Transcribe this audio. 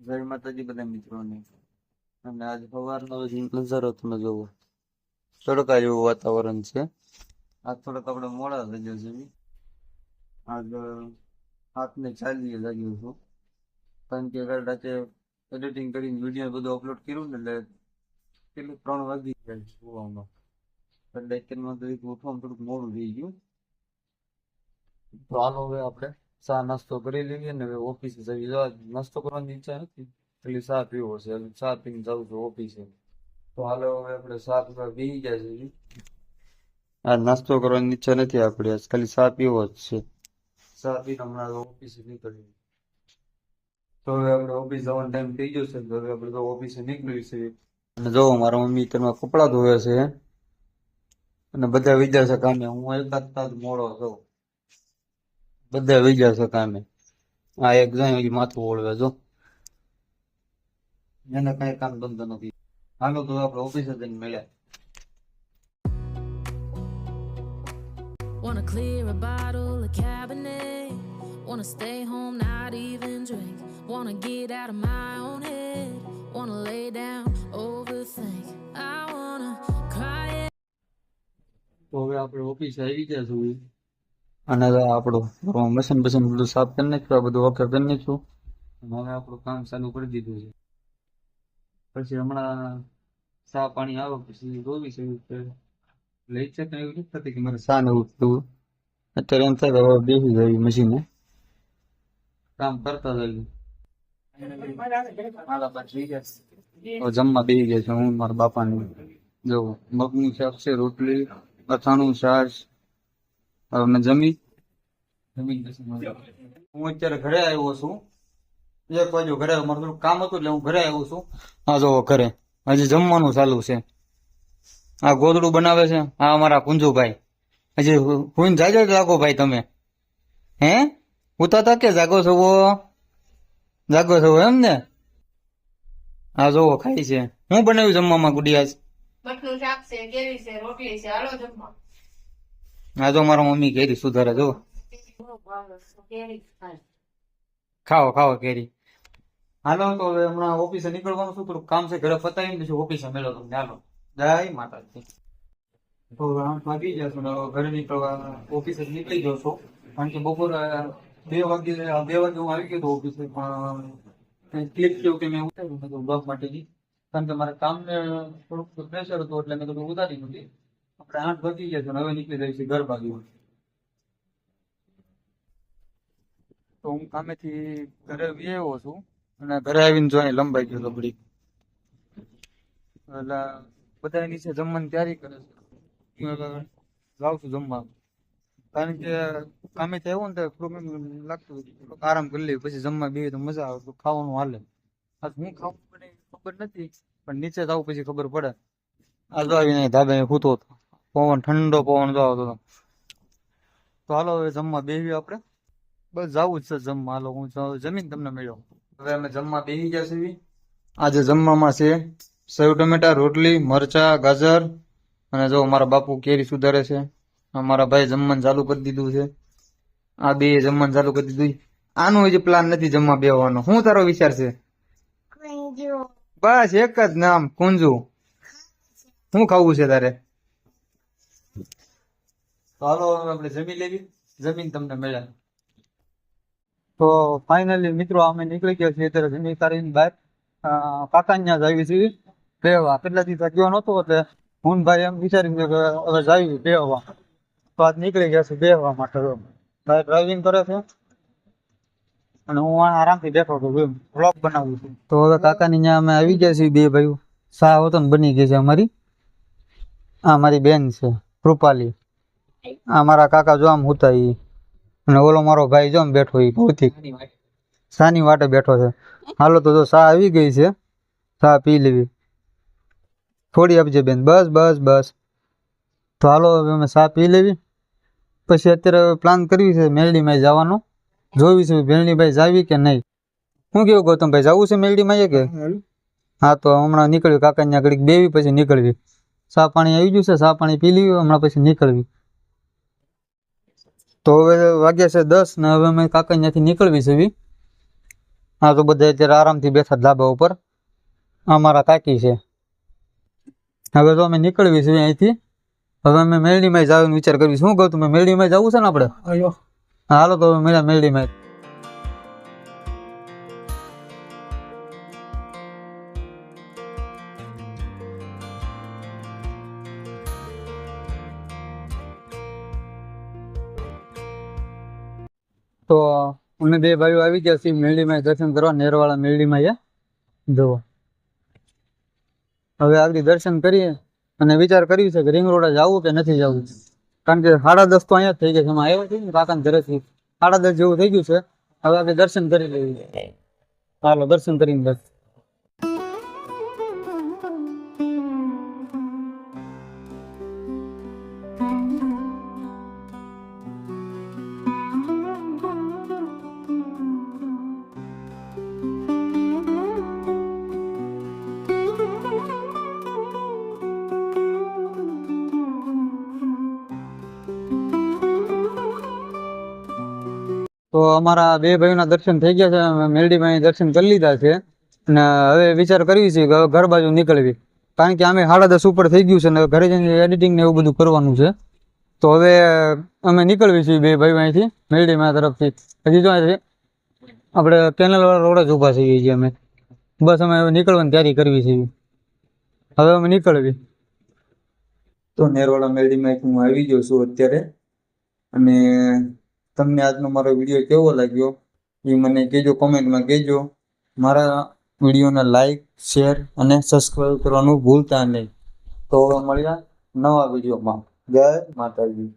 જય માતાજી બધા મિત્રોને. અને આજ સવારનો નજારો તમે જોવો, તડકા જેવું વાતાવરણ છે. આજ થોડોક આપણે મોડા થઈ જશે. આજ 7:40 લાગ્યું છું, કારણ કે આગળ રાતે એડિટિંગ કરીને વિડીયો બધું અપલોડ કર્યું ને, એટલે કેટલું 3 વાગી ગયા સુવામાં. એટલે અત્યારમાં તો ઉઠવામાં થોડુંક મોડું થઈ ગયું. તો હાલો હવે આપણે ચા નાસ્તો કરી લઈએ ને હવે ઓફિસે જઈ જવા. નાસ્તો કરવાની ઈચ્છા નથી, એટલે ચા પીવો છે. ચા પીને જાઉં છું ઓફિસે. તો હાલો હવે આપણે ચા પીવા બેસી ગયા છે. આ નાસ્તો કરવાની ઈચ્છા નથી આપણે, આજ ખાલી ચા પીવો જ છે. ચા પીને હમણાં ઓફિસે નીકળીએ. તો હવે આપણે ઓફિસ જવાનો ટાઈમ થઈ ગયો છે, તો હવે આપણે તો ઓફિસે નીકળી છે. અને જો મારા મમ્મી તેમાં કપડાં ધોવે છે અને બધા વિદ્યા છે કામે. હું એક મોડો છું, બધા વહી ગયા છે કામે. આ એક જાય માથું ઓળવે, જો એને કઈ કામ ધંધો નથી. હાલો તો આપણે ઓફિસે જઈને મળ્યા. Wanna clear a bottle of Cabernet. Wanna stay home, not even drink. Wanna get out of my own head. Wanna lay down, overthink. I wanna cry. તો હવે આપણે ઓફિસે આવી ગયા છું. અને આપણું મશીન બધું સાફ કરી નાખ્યું, આ બધું ઓકે કરી નાખ્યું. અને હવે આપણું કામ ચાલુ કરી દીધું છે. પછી હમણાં ચા પાણી આવે પછી જોવી છે. એટલે ઈચ્છા કઈ એવી નથી થતી કે મારે ચા ને એવું પીવું. અત્યારે એમ થાય કે હવે બેસી જાય મશીને, કામ કરતા જાય. જમવા બેસી ગયા છે હું મારા બાપાને. જો મગનું શાક છે, રોટલી, અથાણું, છાશ. હવે મેં જમી. હું અત્યારે ઘરે આવ્યો છું. 1 વાગ્યો ઘરે આવ્યો. મારું થોડું કામ હતું એટલે હું ઘરે આવ્યો છું. હા જો ઘરે હજી જમવાનું ચાલુ છે. આ ગોદડું બનાવે છે આ અમારા કુંજુભાઈ. હજી હું જાજો જાગો ભાઈ તમે? હે ઉતા કે જાગો છો? જાગો છો એમ ને? હા જોવો ખાઈ છે. હું બનાવ્યું જમવામાં ગુડિયાસ? બટનું શાક છે, કેરી છે, રોટલી છે. હાલો જમવા. હા જો મારા મમ્મી કેરી સુધારે. જો કેરી ખાય. ખાઓ ખાઓ કેરી. હાલો તો હવે હમણાં ઓફિસે નીકળવાનું છું, થોડું કામ છે ઘરે પતાવીને પછી ઓફિસે મેળો તમને. હાલો જય માતાજી. તો 8 વાગી ગયા છો, ઘરે નીકળવા ઓફિસે નીકળી ગયો છો. કારણ કે બપોરે 2 વાગે હું આવી ગયો હતો ઓફિસે. પણ ક્લિપ કેવું કે મેં ઉતાર્યું નતું બ્લોગ માટેની, કારણ કે મારા કામને થોડુંક પ્રેશર હતું એટલે મેં થોડું ઉતારી નથી. આપણે 8 વાગી ગયા છે, હવે નીકળી જાય છે ઘર બાજુ. તો હું કામેથી ઘરે આવ્યો છું અને ઘરે આવીને જો અહીં લંબાઈ ગયો લબડી. એટલે બધા નીચે જમવાની તૈયારી કરે છે. જાઉં છું જમવા, કારણ કે કામેથી આવ્યો ને તો થોડુંક એમ લાગતું થોડુંક આરામ કરી લઈએ પછી જમવા બેસીએ તો મજા આવે, તો ખાવાનું હાલે. હું ખાવું મને ખબર નથી, પણ નીચે જાવ પછી ખબર પડે. આ જો આવીને ધાબે સૂતો હતો, પવન ઠંડો પવન જો આવતો હતો. તો હાલો હવે જમવા બેસીએ આપણે. બસ જવું જ છે જમવા. હાલો હું જમીન તમને મળ્યો. હવે અમે જમવા બેસી ગયા છીએ. આજે જમવામાં છે સેવ ટમેટા, રોટલી, મરચા, ગાજર. અને જો મારા બાપુ કેરી સુધારે છે. અમારા ભાઈ જમવાનું ચાલુ કરી દીધું છે. આ બે જમવાનું ચાલુ કરી દીધું. આનું હજી પ્લાન નથી જમવા બેસવાનો. શું તારો વિચાર છે? બસ એક જ નામ કુંજુ. શું ખાવું છે તારે? તો હાલો આપણે જમી લેવી, જમીન તમને મળ્યા. તો ફાઇનલી મિત્રો અમે નીકળી ગયા છીએ અત્યારે જમી કરીને બહાર. કાકા ત્યાં જ આવી છીએ બેહવા. કેટલા દિવસ ગયો નતો એટલે હું ભાઈ એમ વિચારી કે હવે જાવી બેહવા. તો આજ નીકળી ગયા છે બેહવા માટે. ભાઈ ડ્રાઇવિંગ કરે છે અને હું આરામથી બેઠો છું, વ્લોગ બનાવું છું. તો હવે કાકાની ત્યાં અમે આવી ગયા છીએ બે ભાઈઓ. સા હોતો ને બની ગઈ છે અમારી. આ મારી બેન છે કૃપાલી. આ મારા કાકા જો આમ હુતા ઈ. અને ઓલો મારો ભાઈ જો આમ બેઠો ઈ ભૌતિક સાની વાટે બેઠો છે. હાલો તો જો સા આવી ગઈ છે, સા પી લેવી. થોડી આપજે બેન, બસ બસ બસ. તો હાલો હવે અમે સા પી લેવી. પછી અત્યારે પ્લાન કર્યું છે મેલડીમાં જવાનો. જોવી છે મેલડીભાઈ જાવી કે નહીં. શું કેવું ગૌતમભાઈ, જવું છે મેલડીમાં કે? હા તો હમણાં નીકળ્યું કાકા ત્યાં ઘડીક બેવી પછી નીકળવી. સા પાણી આવી ગયું છે, સા પાણી પી લેવી હમણાં પછી નીકળવી. તો હવે વાગ્યા છે 10 ને હવે અમે કાકા ત્યાંથી નીકળવી છે. આ તો બધા અત્યારે આરામથી બેઠા ધાબા ઉપર. અમારા કાકી છે. હવે તો અમે નીકળવી છીએ અહીંથી. હવે અમે મેલડીમાં જવાનો વિચાર કરવી. શું કહું તમે મેલડીમાં જવું છે ને આપણે? આયો હાલો તો મેળા મેલડીમાં. તો અમે બે ભાઈઓ આવી ગયા છીએ મેલડીમાં દર્શન કરવા. નેરવાળા મેલડીમાં જુઓ. હવે આગળ દર્શન કરીએ અને વિચાર કર્યું છે કે રિંગ રોડે જવું કે નથી જવું. કારણ કે 10:30 તો અહીંયા જ થઈ ગયા છે. એમાં આવ્યા છે ને કાકાના ઘરેથી 10:30 જેવું થઈ ગયું છે. હવે આપણે દર્શન કરી લઈએ. હાલો દર્શન કરીને બસ. તો અમારા બે ભાઈઓના દર્શન થઈ ગયા છે. અમે મેલડીમાં દર્શન કરી લીધા છે અને હવે વિચાર કરવી છે કે હવે ઘર બાજુ નીકળવી. કારણ કે અમે 10:30 ઉપર થઈ ગયું છે ને ઘરે જઈને એડિટિંગ ને એવું બધું કરવાનું છે. તો હવે અમે નીકળવી છીએ બે ભાઈઓ અહીંથી મેલડીમાં તરફથી. હજી તો આપણે કેનલ વાળા રોડ જ ઊભા થઈ છીએ અમે. બસ અમે હવે નીકળવાની તૈયારી કરવી છે. હવે અમે નીકળવી. તો નેરવાડા મેલડીમાં હું આવી ગયો છું અત્યારે. અને તમને આજનો મારો વિડીયો કેવો લાગ્યો એ મને કહેજો, કોમેન્ટમાં કહેજો. મારા વિડીયોને લાઈક, શેર અને સબસ્ક્રાઈબ કરવાનું ભૂલતા નહીં. તો મળ્યા નવા વિડીયોમાં. જય માતાજી.